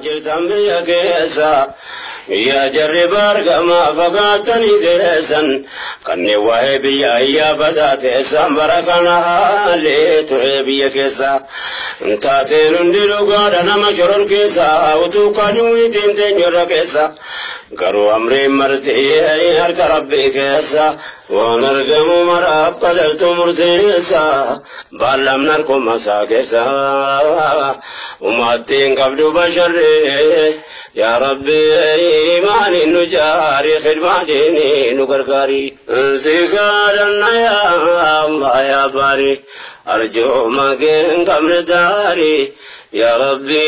jirtan biyya keessa biyya jarri bargama fagaatanii teessan kanneen waa'ee biyya iyyaafataa teessan bara kana haalli ture biyya keessa taateen hundi dhugaadha nama shoror keessa utuu kanuu ittiin teenyurra keessa garuu amriin martii harka rabbii keessa waan argamu maraaf qalaltu murteessa baallamni harkuma isaa keessa umattiin qabdu basharri yaa rabbi imaanii nu jaari khidmaa diinii nu gargaari si kadhanna yaa Allah yaa baari arjooma keen qabne daari yaa rabbi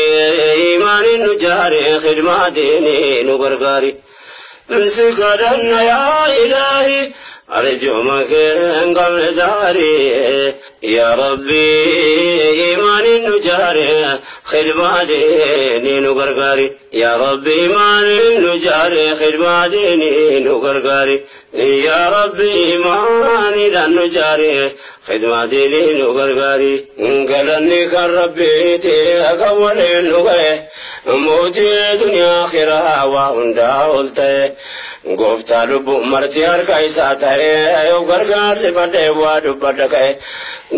imaanii nu jaari khidmaa diinii nu gargaari si kadhanna yaa ilaahi arjooma keen qabne daari yaa rabbi imaanii nu jaari khidmaa diinii nu gargaari yaa rabbi imaanii nu jaari khidmaa diinii nu gargaari yaa rabbi imaanii nu jaari khidmaa diinii nu gargaari galanni kan rabbiiti akka waliin nu gahe mootii duniyaa akhiraa waa hundaa ol ta'e gooftaa lubbuu martii harka isaa ta'e yoo gargaarsi badhee waa dubbadha ka'e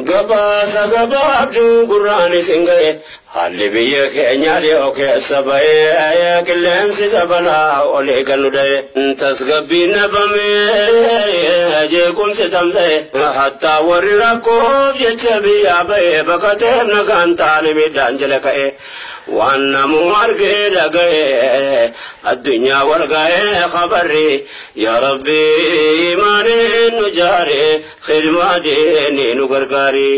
gabaasa gabaabduu gurraan isin ga'e haalli biyya keenya dhiyoo keessa ba'ee qilleensi sabalaa olee kan nu dha'e tasgabbiin dhabamee jeequmsi tamsa'e hattaa warri rakkoof jecha biyyaa ba'e bakka teemna kan taane miidhaan jala ka'e waan namuu argee dhaga'e addunyaa wal ga'ee khabarri yaa rabbi imaanii nu jaari khidmaa diinii nu gargaari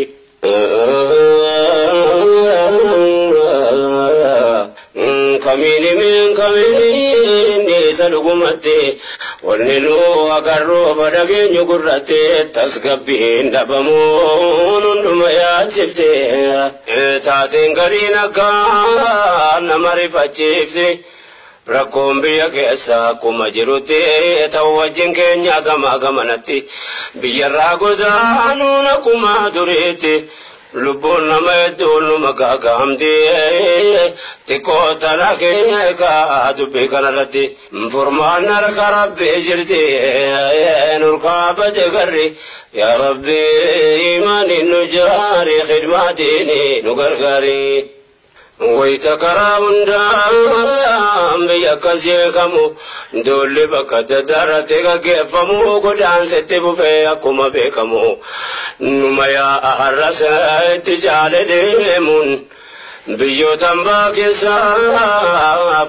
kamini min kamini salugumatti wanni nu agarroo badageenyu gurratte tasgabbiin dhabamuun hunduma yaachifte taateen gariin akka nama rifachiifte rakkoon biyya keessa akkuma jirutti ta'u wajjin keenya gamaa gamanatti biyyarraa godaanuun akkuma tureetti lubbuun nama hedduun numa gaagaamti xiqqoo tana keeka dubbii kanarratti furmaan harka rabbii jirti nurkaa bade garri yaa rabbi imaanii nu jaari khidmaa diinii nu gargaari wayita karaa hundaan biyya akkas jeekamu dolli bakka daddarratti gaggeeffamu godaansitti bufee akkuma beekamu numa yaa har'asa itti jaale deemuun biyyoota hambaa keessa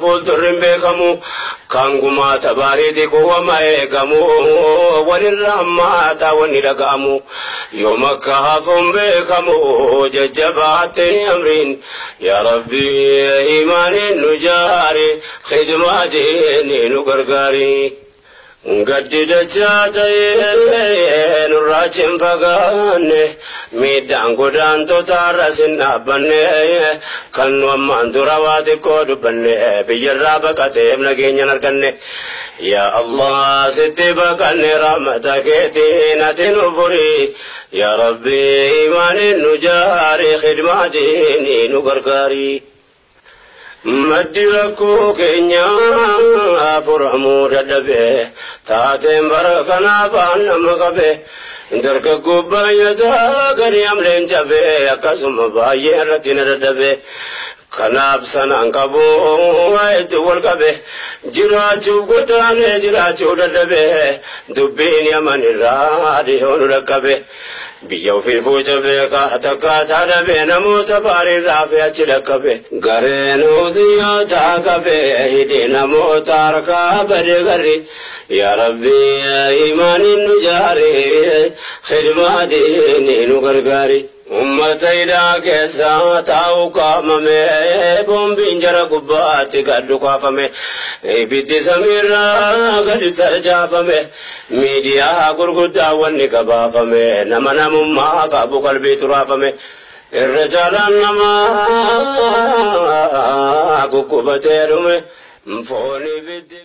fuuldurriin beekamu kan gumaata baariiti kuwama eegamu walirra hammaata wanni dhaga'amu yoom akka hafuun beekamu jajjabaatti amriin yaa rabbi imaanii nu jaari khidmaa diinii nu gargaari gaddi dachaa ta'ee nurraa cimfagaanne miidhaan godaantota rasin dhaabbanne kan nu ammaan dura waa xiqqoo dubbanne biyyarraa baqateef nageenyan arganne yaa Allah sitti baqanne rahmata keetiin ati nu furi yaa rabbi imaanii nu jaari khidmaa diinii nu gargaari maddi rakkoo keenya furamuu dadhabee taateen bara kanaaf nama qabee dargaggoo baay'ataa gadi amleen cabee akkasuma baay'een rakkina dadhabee kanaaf sanaan qabu wayitu wal qabe jiraachuuf godaanee jiraachuu dadhabee dubbiin yamanirraa dhiyoonu dhaqqabe biyya ofii fuuca beekaa takkaataa dhabee namoota baariirraa fi achi dhaqqabe gareen huziyyoota qabe hidhii namoota harkaa bade garri yaa rabbi imaanii nu jaari khidmaa diinii nu gargaari ummata hidhaa keessa taa'u qaamame boombiin jara gubbaatti gaddu kaafame ibiddi samiirraa gadi tarjaafame miidiyaa gurguddaa wanni gabaafame nama namummaa qabu qalbii turaafame irra jaalaan namaa guggubatee dhume foon ibiddi